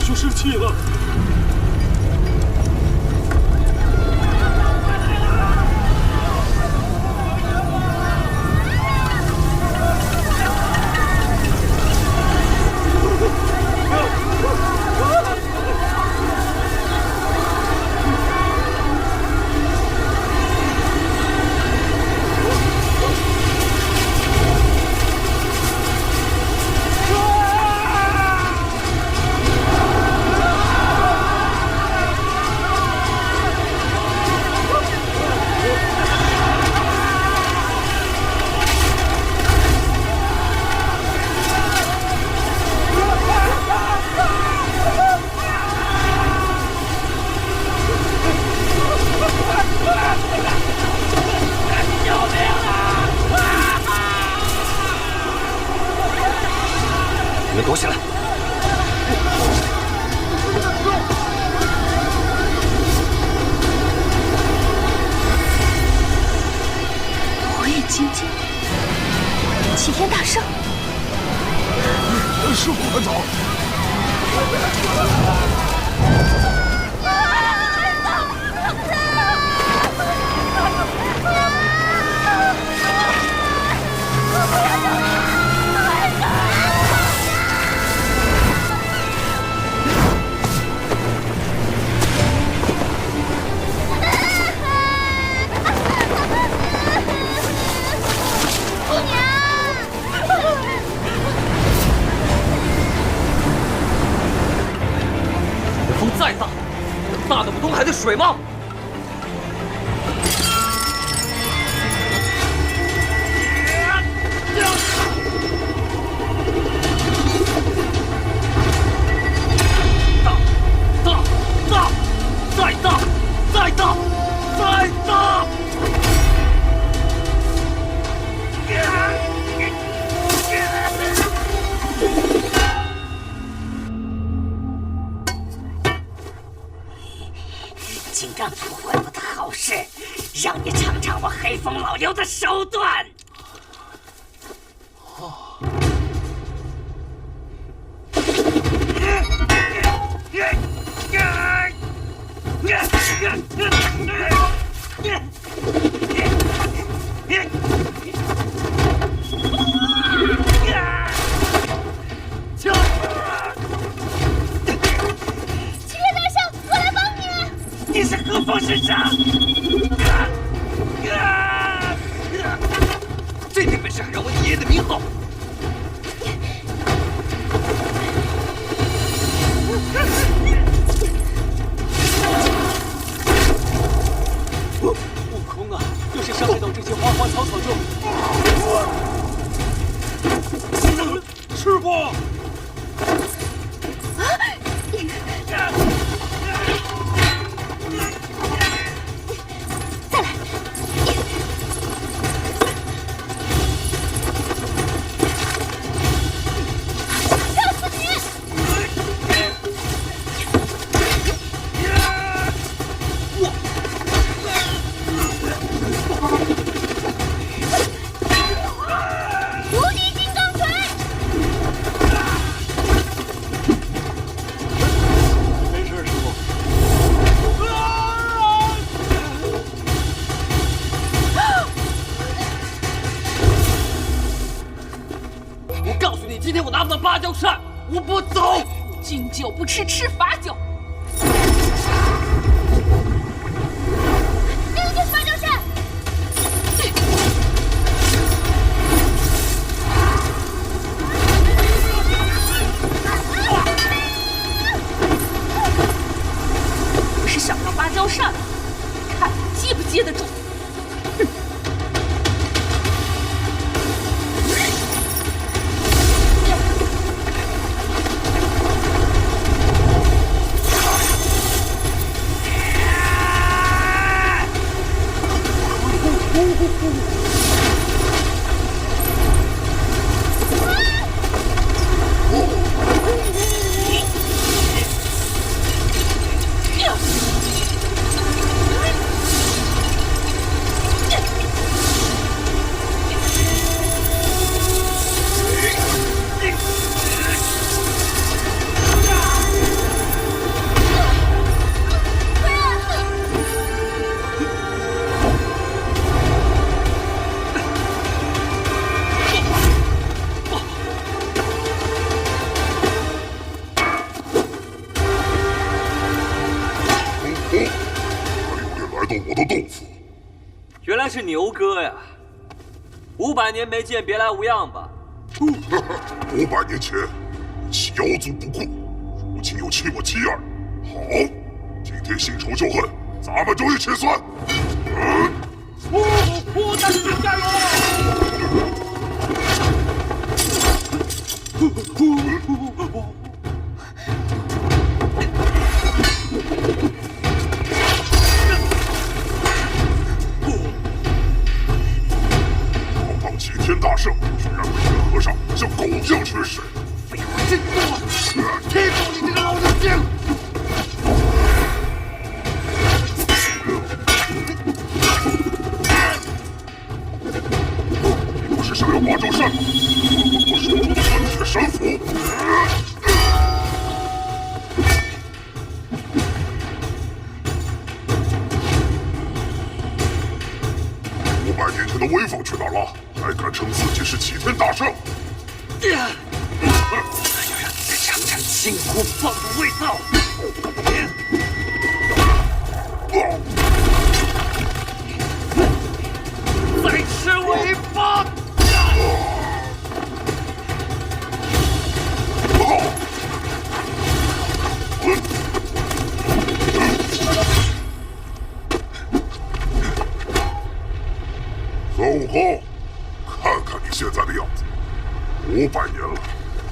去士气了。躲起来！火眼金睛，齐天大圣，师傅快走！风再大，大的不东海的水吗？大，再大，再大，再大！竟敢破坏我的好事，让你尝尝我黑风老妖的手段！你是何方神圣？这点本事还让我爷爷的名号！悟空啊，要是伤害到这些花花草草就……师傅！今天我拿不到芭蕉扇，我不走。敬酒不吃吃罚酒。这个就是芭蕉扇。我是想要芭蕉扇，看你接不接得住。动我的豆腐。原来是牛哥呀！500年没见，别来无恙吧？500年前，弃妖族不顾，如今又弃我妻儿。好，今天新仇旧恨，咱们就一起算。大师加油！堂堂齐天大圣，居然被这和尚像狗一样驱使！废话真多！踢爆你这个老人精！你不是想要八咒扇吗？我手中的混血神符！ 500年前的威风去哪儿了？还敢称自己是齐天大圣？要让你再尝尝金箍棒的味道！再吃我一棒！孙悟空，看看你现在的样子，500年了，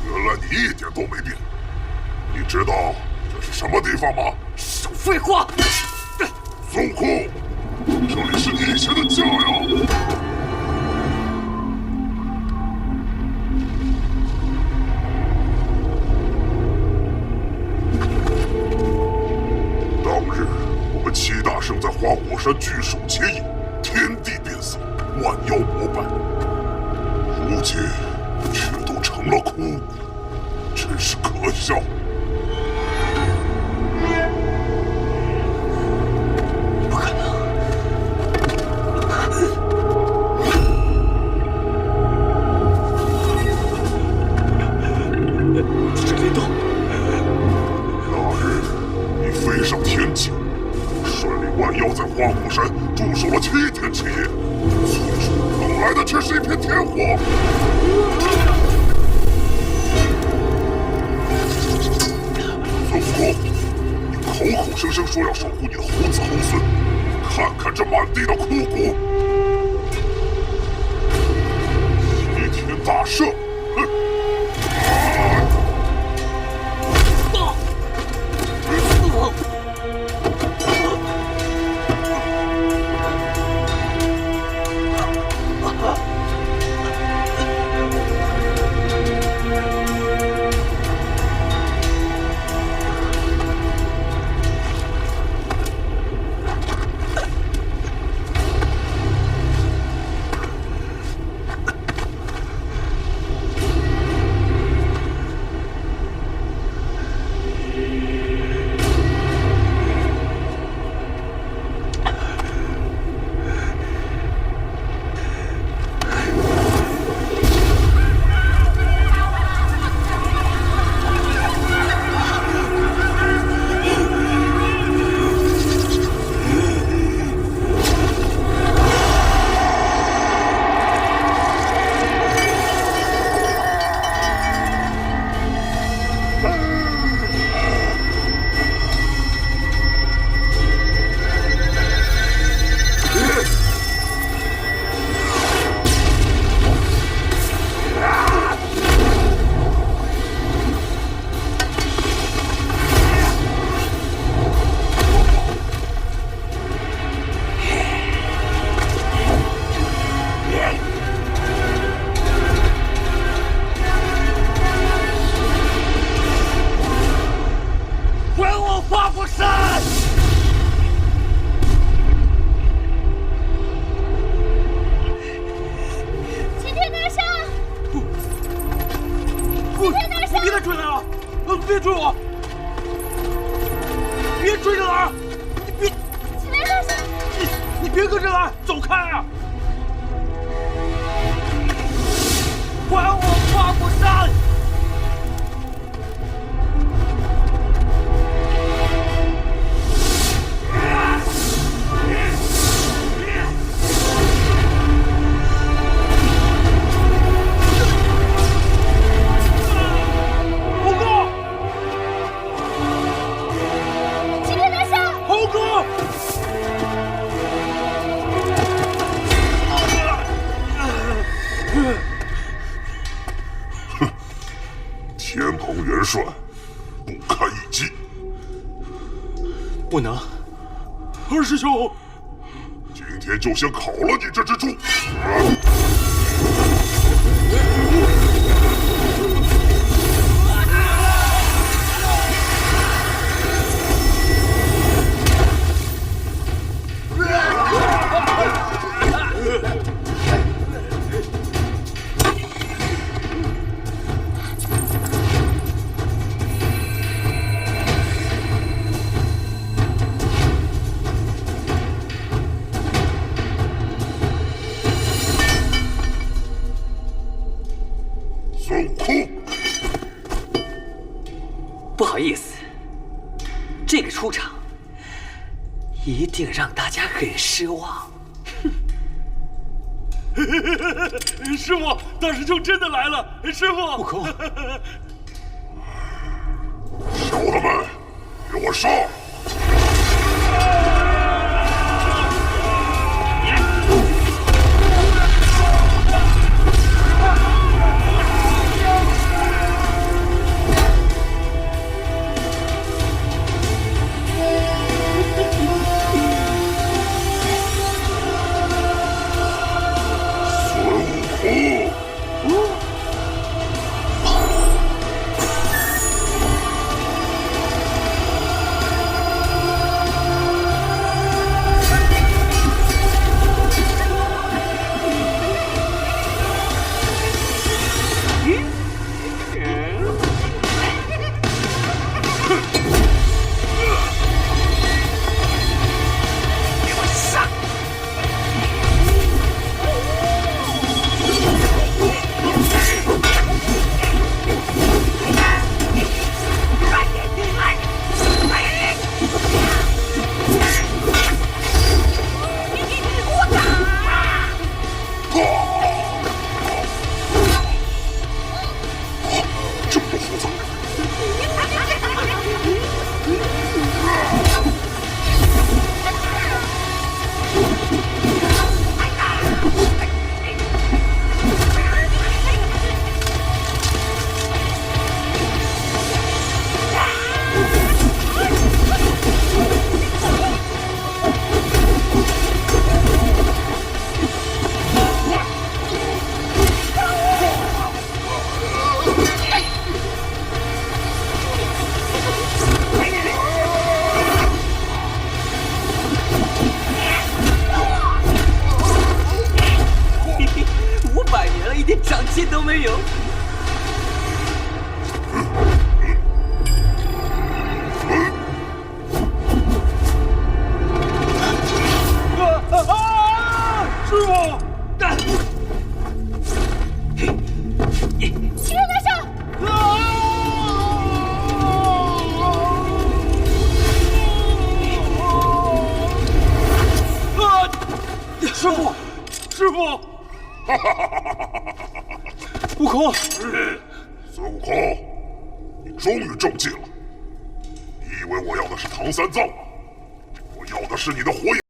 原来你一点都没变。你知道这是什么地方吗？少废话！孙悟空，这里是你以前的家呀！当日我们齐大圣在花果山聚首结义，天地变色。 万妖膜拜，如今却都成了枯骨，真是可笑。不可能！这灵动。那日你飞上天际，率领万妖在花果山驻守了7天7夜。 等来的却是一片天火！孙悟空，你口口声声说要守护你的猴子猴孙，看看这满地的枯骨！齐天大圣，哼！别追我！别追着来！你别！齐天大圣，你别跟着来，走开啊！还我花果山！开一击。不能，二师兄，今天就先烤了你这只猪！孙悟空，不好意思，这个出场一定让大家很失望。师傅，大师兄真的来了！师傅，悟空，小的们，给我上！长进都没有。师傅！齐天大圣！师傅，师傅！悟空，孙悟空，你终于中计了！你以为我要的是唐三藏吗？我要的是你的火眼。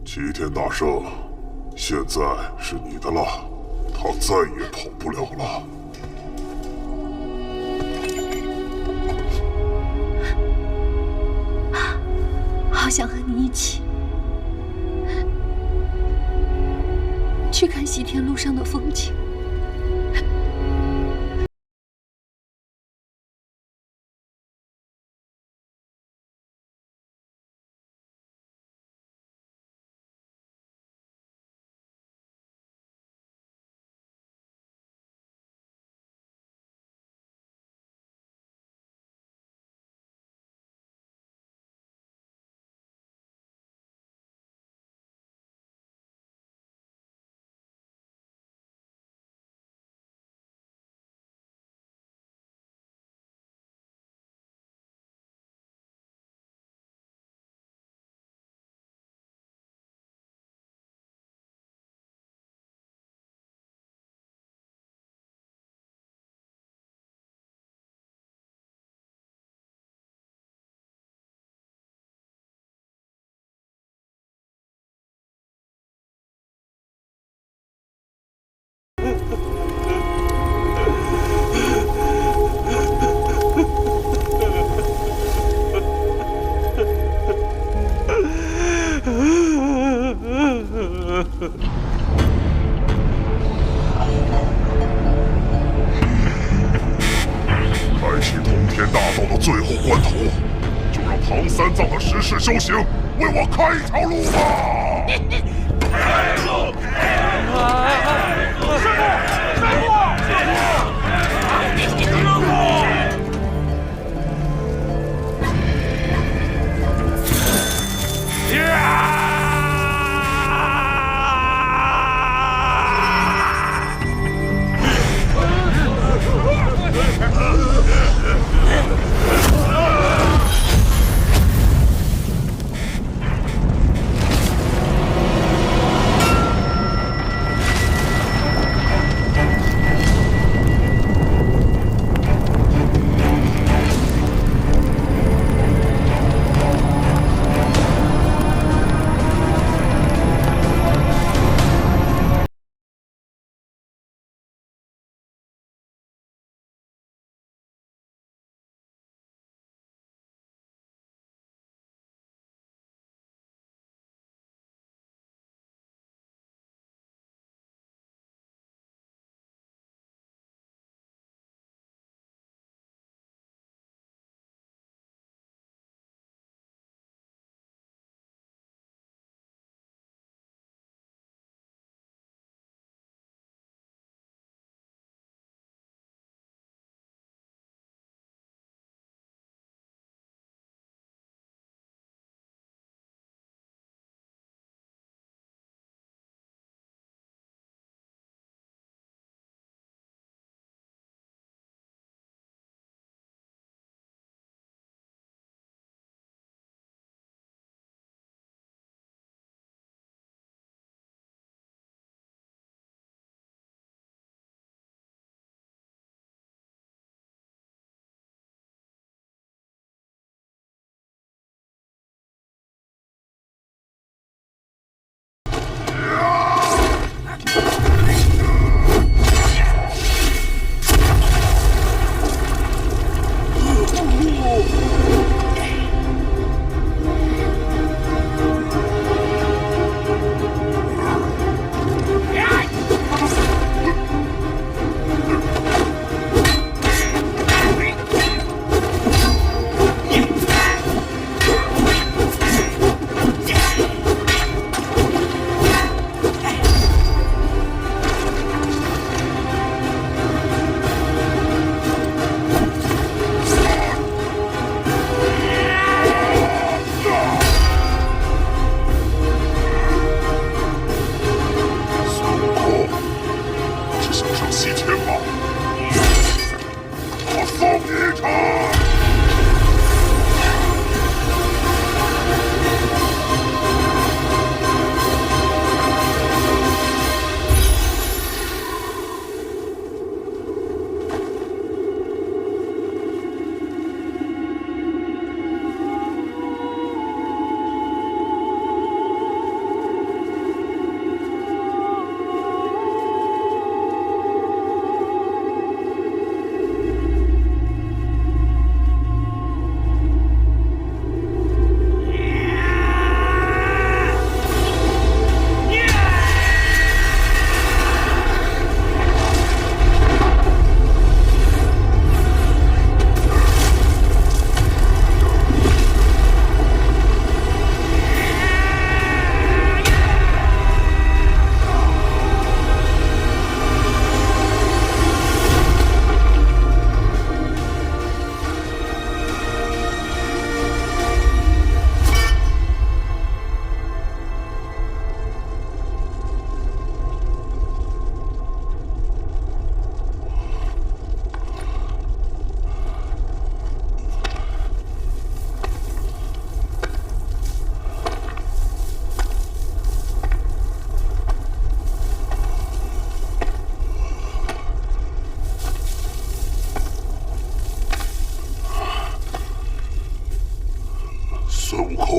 齐天大圣，现在是你的了，他再也跑不了了。好想和你一起去看西天路上的风景。开启通天大道的最后关头，就让唐三藏的十世修行为我开一条路吧！开路！师傅！师傅！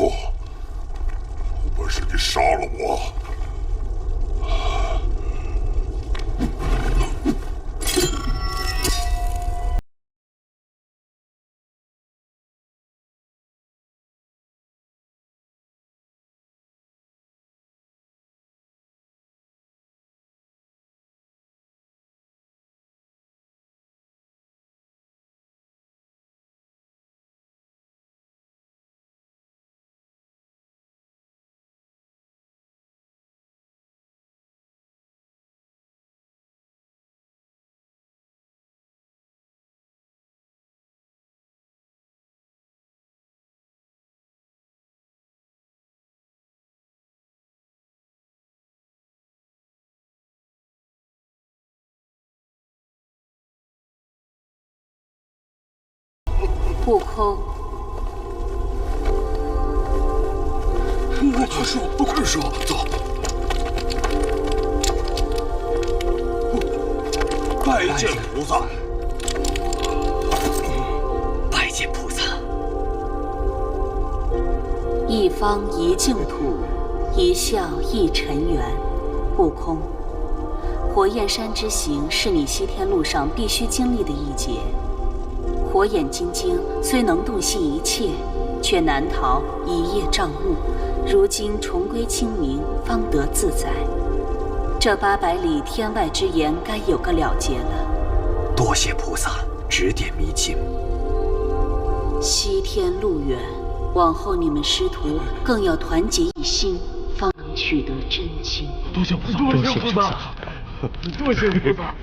有本事你杀了我！悟空，师傅，快师傅，走。拜见菩萨。拜见菩萨。一方一净土，一笑一尘缘。悟空，火焰山之行是你西天路上必须经历的一劫。火眼金睛虽能洞悉一切，却难逃一夜障目。如今重归清明，方得自在。这800里天外之言，该有个了结了。多谢菩萨指点迷津。西天路远，往后你们师徒更要团结一心，方能取得真经。多谢菩萨，多谢菩萨，多谢菩萨。